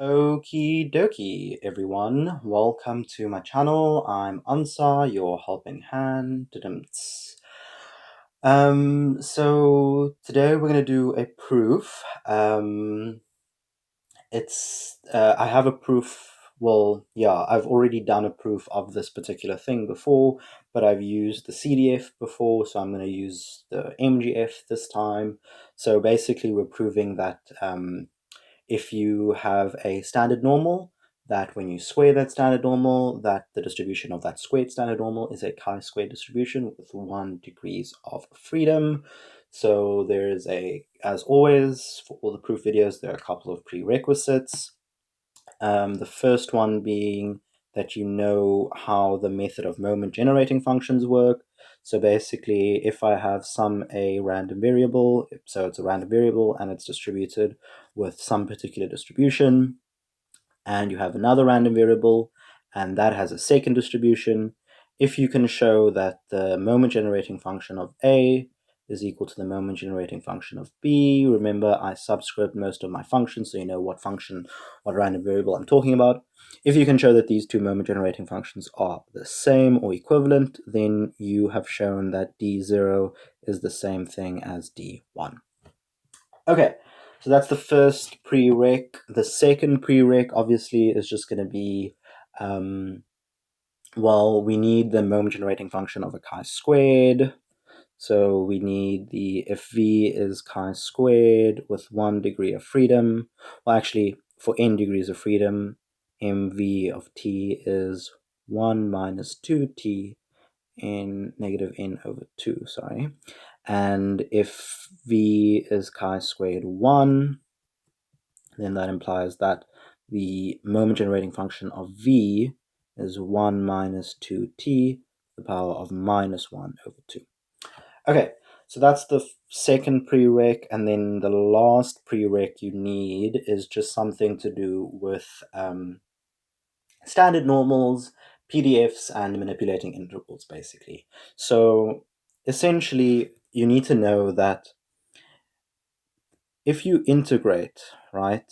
Okie dokie, everyone. Welcome to my channel. I'm Ansar, your helping hand. So today we're gonna do a proof. I have a proof. Well, yeah, I've already done a proof of this particular thing before, but I've used the CDF before, so I'm going to use the MGF this time. So basically, we're proving that if you have a standard normal, that when you square that standard normal, that the distribution of that squared standard normal is a chi-square distribution with 1 degrees of freedom. So there is as always, for all the proof videos, there are a couple of prerequisites. The first one being that you know how the method of moment generating functions work. So basically, if I have a random variable, so it's a random variable and it's distributed with some particular distribution, and you have another random variable and that has a second distribution, if you can show that the moment generating function of A is equal to the moment generating function of B. Remember, I subscript most of my functions, so you know what random variable I'm talking about. If you can show that these two moment generating functions are the same or equivalent, then you have shown that D0 is the same thing as D1. Okay, so that's the first prereq. The second prereq, obviously, is just going to be, well, we need the moment generating function of a chi-squared. So we need if v is chi-squared with 1 degree of freedom. Well, actually, for n degrees of freedom, mv of t is 1 minus 2t in negative n over 2, sorry. And if v is chi-squared 1, then that implies that the moment generating function of v is 1 minus 2t to the power of minus 1 over 2. Okay, so that's the second prereq, and then the last prereq you need is just something to do with standard normals, PDFs, and manipulating integrals, basically. So essentially, you need to know that if you integrate, right,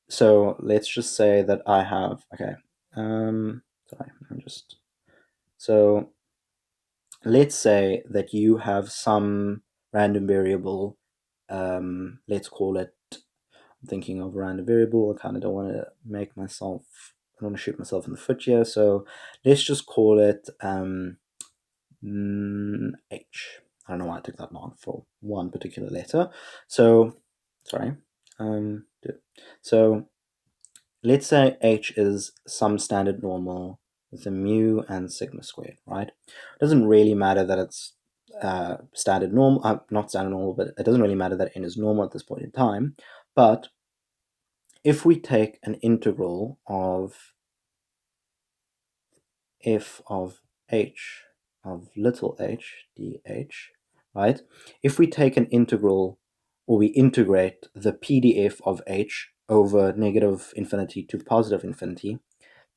so let's just say that I have, so let's say that you have some random variable, let's call it, I'm thinking of a random variable, I kind of don't want to I don't want to shoot myself in the foot here, so let's just call it H. I don't know why I took that long for one particular letter. So, sorry. So, let's say H is some standard normal with a mu and sigma squared, right? It doesn't really matter that it's standard normal, not standard normal, but it doesn't really matter that n is normal at this point in time. But if we take an integral of f of h of little h dh, right? If we take an integral, or we integrate the PDF of h over negative infinity to positive infinity,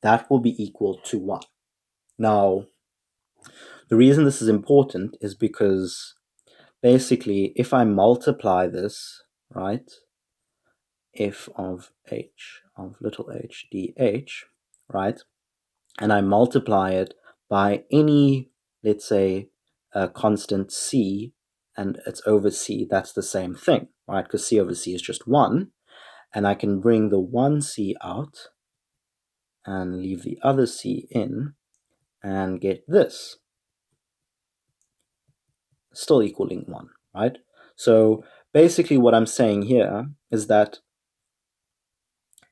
that will be equal to 1. Now, the reason this is important is because basically, if I multiply this, right, f of h of little h dh, right, and I multiply it by any, let's say, constant c, and it's over c, that's the same thing, right? Because c over c is just 1, and I can bring the 1c out and leave the other c in and get this, still equaling 1, right? So basically what I'm saying here is that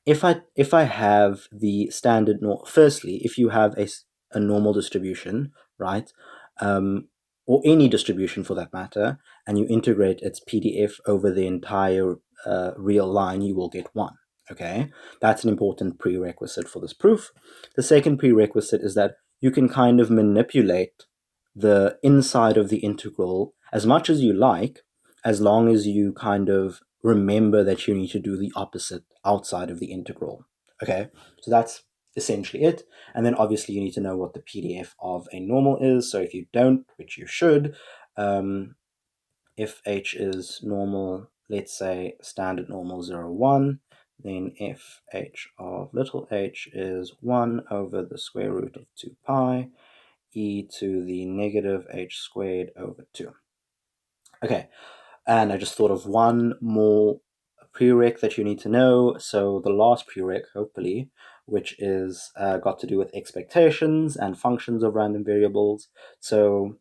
if I have the standard firstly, if you have a normal distribution, right, or any distribution for that matter, and you integrate its PDF over the entire real line, you will get 1. Okay, that's an important prerequisite for this proof. The second prerequisite is that you can kind of manipulate the inside of the integral as much as you like, as long as you kind of remember that you need to do the opposite outside of the integral. Okay, so that's essentially it. And then obviously you need to know what the PDF of a normal is. So if you don't, which you should, if h is normal, let's say, standard normal 0, 1, then fh of little h is 1 over the square root of 2 pi e to the negative h squared over 2. Okay, and I just thought of one more prereq that you need to know. So the last prereq, hopefully, which is got to do with expectations and functions of random variables. So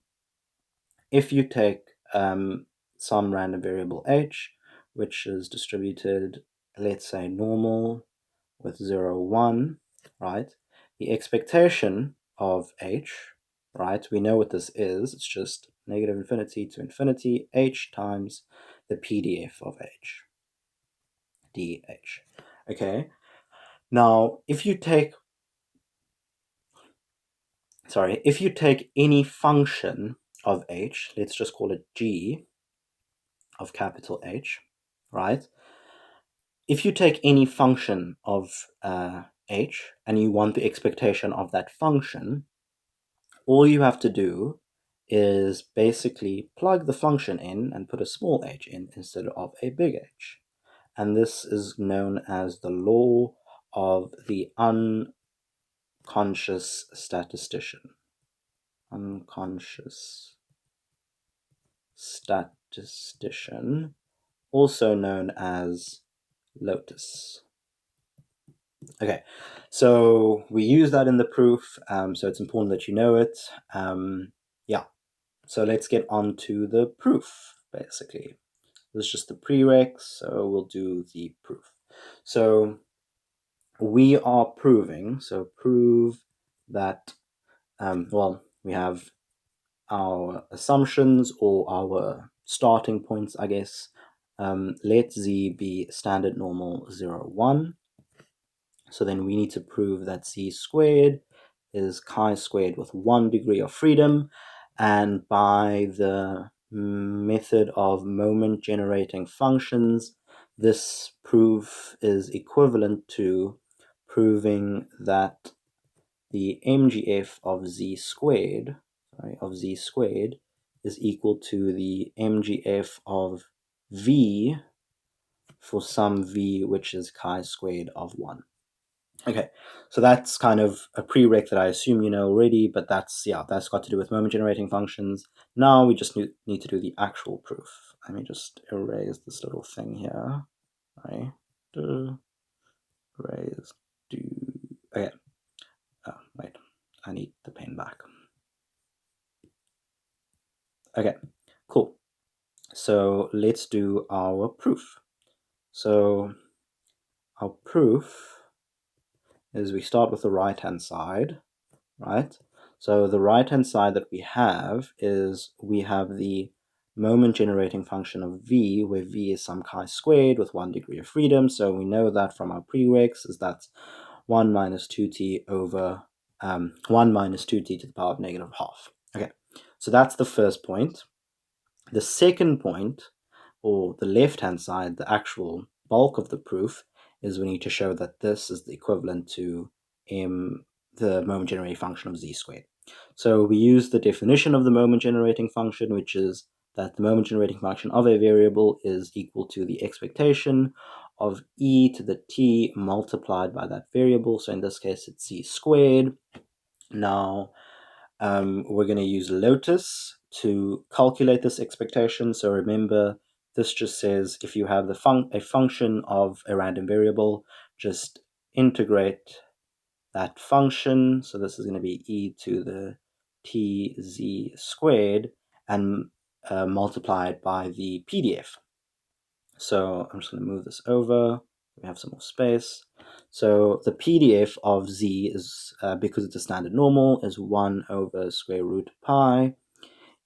if you take some random variable h, which is distributed, let's say, normal with 0, 1, right? The expectation of h, right? We know what this is. It's just negative infinity to infinity h times the PDF of h, dh. Okay. Now, if you take any function of h, let's just call it g of capital H, right? If you take any function of h and you want the expectation of that function, all you have to do is basically plug the function in and put a small h in instead of a big H. And this is known as the law of the unconscious statistician. Unconscious statistician, also known as Lotus. Okay, so we use that in the proof, so it's important that you know it. Yeah, so let's get on to the proof, basically. This is just the prereq, so we'll do the proof. So we are proving, so prove that, well, we have our assumptions or our starting points, I guess. Let z be standard normal 0, 1. So then we need to prove that z squared is chi-squared with 1 degree of freedom, and by the method of moment generating functions, this proof is equivalent to proving that the MGF of z squared, is equal to the MGF of v for some v which is chi-squared of 1. Okay, so that's kind of a prereq that I assume you know already, but that's got to do with moment generating functions. Now we just need to do the actual proof. Let me just erase this little thing here. Right? Erase. Okay. Oh, wait. I need the pen back. Okay, cool. So let's do our proof. So our proof is we start with the right-hand side, right? So the right-hand side that we have is we have the moment generating function of v, where v is some chi-squared with 1 degree of freedom. So we know that from our prereqs is that's 1 minus 2t over 1 minus 2t to the power of negative half. Okay, so that's the first point. The second point, or the left-hand side, the actual bulk of the proof, is we need to show that this is the equivalent to the moment generating function of z squared. So we use the definition of the moment generating function, which is that the moment generating function of a variable is equal to the expectation of e to the t multiplied by that variable. So in this case, it's z squared. Now, we're going to use Lotus to calculate this expectation. So remember, this just says if you have a function of a random variable, just integrate that function. So this is going to be e to the tz squared and multiply it by the PDF. So I'm just going to move this over. We have some more space. So the PDF of z is, because it's a standard normal, is 1 over square root pi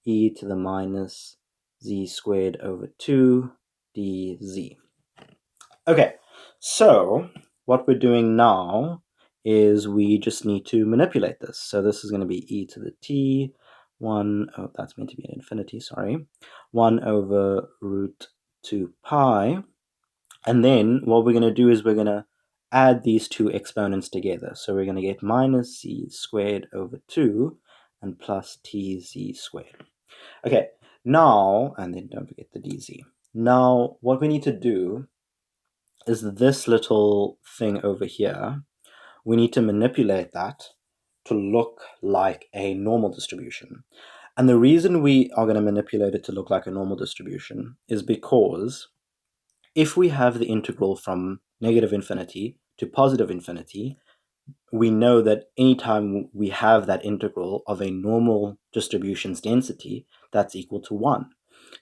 e to the minus z squared over 2 dz. Okay, so what we're doing now is we just need to manipulate this. So this is going to be e to the t, that's meant to be an infinity, sorry, 1 over root 2 pi. And then what we're going to do is we're going to add these two exponents together. So we're going to get minus z squared over 2 and plus tz squared. Okay, now, and then don't forget the dz. Now, what we need to do is this little thing over here. We need to manipulate that to look like a normal distribution. And the reason we are going to manipulate it to look like a normal distribution is because if we have the integral from negative infinity to positive infinity, we know that anytime we have that integral of a normal distribution's density, that's equal to 1.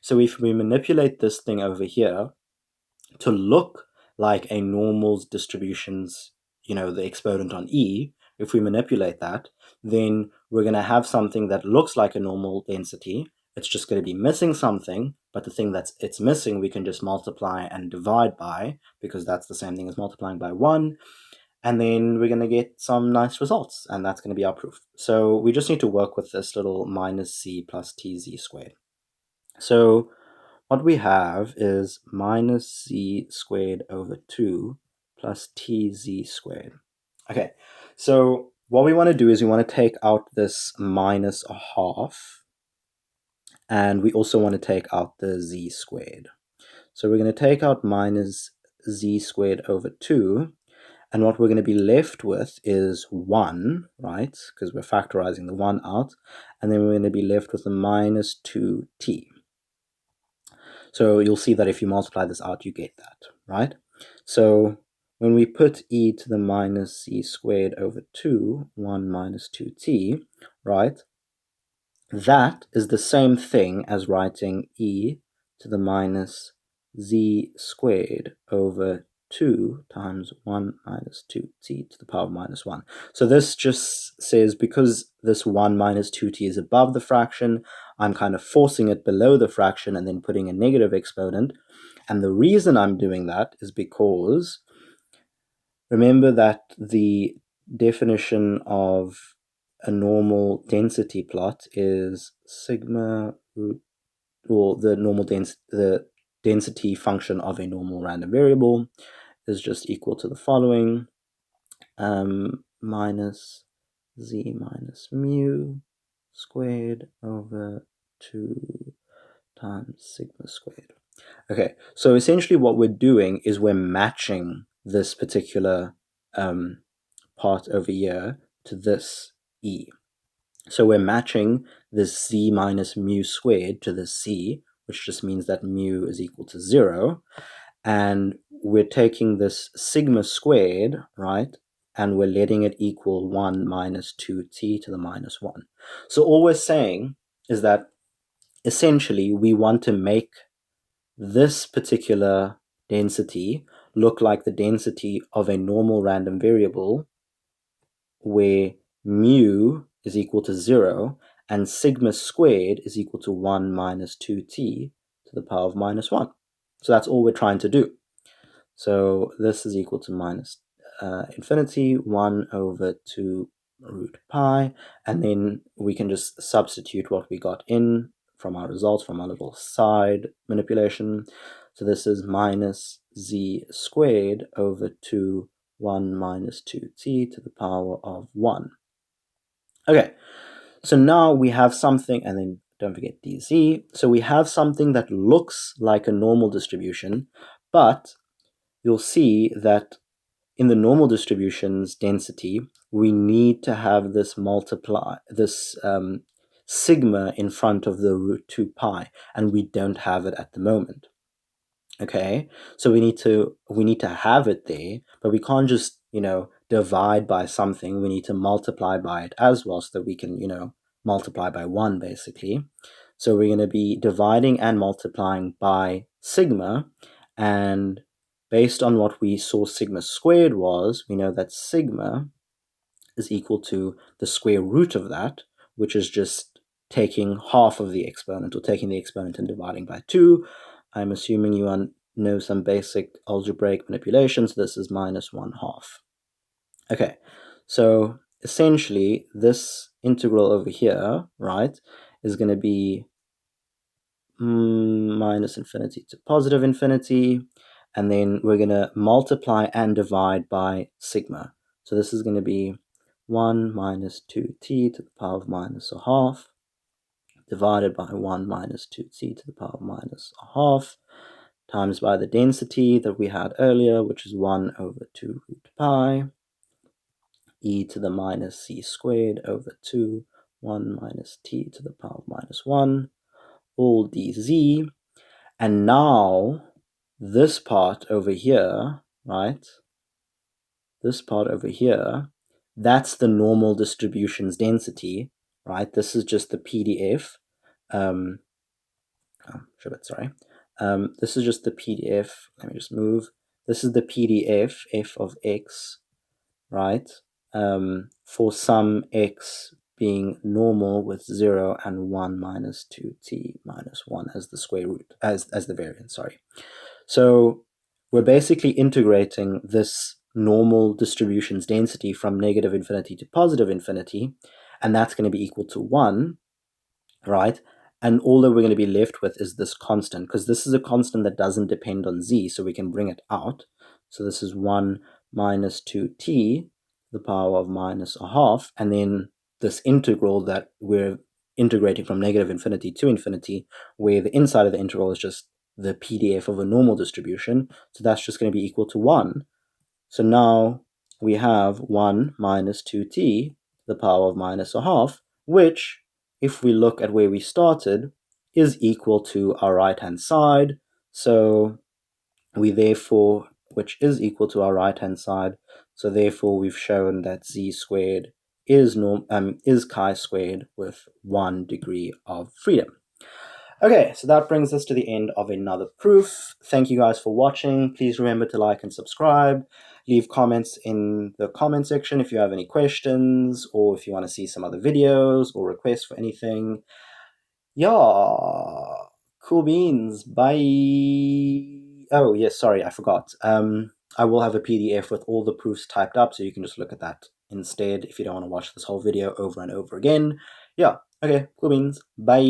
So if we manipulate this thing over here to look like a normal distribution's, the exponent on E, if we manipulate that, then we're going to have something that looks like a normal density. It's just going to be missing something, but the thing it's missing, we can just multiply and divide by, because that's the same thing as multiplying by 1. And then we're going to get some nice results, and that's going to be our proof. So we just need to work with this little minus c plus tz squared. So what we have is minus z squared over 2 plus tz squared. Okay, so what we want to do is we want to take out this minus a half, and we also want to take out the z squared. So we're going to take out minus z squared over 2, and what we're going to be left with is 1, right? Because we're factorizing the 1 out, and then we're going to be left with a minus 2t. So you'll see that if you multiply this out, you get that, right? So when we put e to the minus c squared over 2, 1 minus 2t, right, that is the same thing as writing e to the minus z squared over 2 times 1 minus 2t to the power of minus 1. So this just says, because this 1 minus 2t is above the fraction, I'm kind of forcing it below the fraction and then putting a negative exponent. And the reason I'm doing that is because remember that the definition of a normal density plot is sigma root, or the density function of a normal random variable is just equal to the following, minus z minus mu squared over 2 times sigma squared. Okay, so essentially what we're doing is we're matching this particular part over here to this e. So we're matching this z minus mu squared to this c, which just means that mu is equal to 0. And we're taking this sigma squared, right, and we're letting it equal 1 minus 2t to the minus 1. So all we're saying is that essentially we want to make this particular density look like the density of a normal random variable where mu is equal to 0 and sigma squared is equal to 1 minus 2t to the power of minus 1. So that's all we're trying to do. So this is equal to minus infinity 1 over 2 root pi, and then we can just substitute what we got in from our results from our little side manipulation. So this is minus z squared over 2 1 minus 2t to the power of 1. Okay, so now we have something, and then don't forget dz. So we have something that looks like a normal distribution, but you'll see that in the normal distribution's density, we need to have this sigma in front of the root 2 pi, and we don't have it at the moment. Okay, so we need to have it there, but we can't just divide by something. We need to multiply by it as well, so that we can multiply by 1 basically. So we're going to be dividing and multiplying by sigma, and based on what we saw sigma squared was, we know that sigma is equal to the square root of that, which is just taking half of the exponent, or taking the exponent and dividing by 2. I'm assuming you know some basic algebraic manipulations. This is minus 1/2. Okay, so essentially this integral over here, right, is going to be minus infinity to positive infinity, and then we're going to multiply and divide by sigma. So this is going to be 1 minus 2t to the power of minus a half divided by 1 minus 2t to the power of minus a half, times by the density that we had earlier, which is 1 over 2 root pi, e to the minus c squared over 2, 1 minus t to the power of minus 1, all dz. And now this part over here, right? This part over here, that's the normal distribution's density, right? This is just the PDF. Sorry. This is just the PDF. Let me just move. This is the PDF f of x, right? For some x being normal with 0 and 1 minus 2t minus 1 as the square root, as the variance, sorry. So we're basically integrating this normal distribution's density from negative infinity to positive infinity, and that's going to be equal to 1, right? And all that we're going to be left with is this constant, because this is a constant that doesn't depend on z, so we can bring it out. So this is 1 minus 2t, the power of minus a half, and then this integral that we're integrating from negative infinity to infinity, where the inside of the integral is just the PDF of a normal distribution, so that's just going to be equal to 1. So now we have 1 minus 2t, the power of minus a half, which, if we look at where we started, is equal to our right-hand side. So we therefore, which is equal to our right-hand side, so therefore we've shown that z squared is chi-squared with 1 degree of freedom. Okay, so that brings us to the end of another proof. Thank you guys for watching. Please remember to like and subscribe. Leave comments in the comment section if you have any questions, or if you want to see some other videos or requests for anything. Yeah, cool beans. Bye. Oh, yes, sorry, I forgot. I will have a PDF with all the proofs typed up, so you can just look at that instead if you don't want to watch this whole video over and over again. Yeah, okay, cool beans. Bye.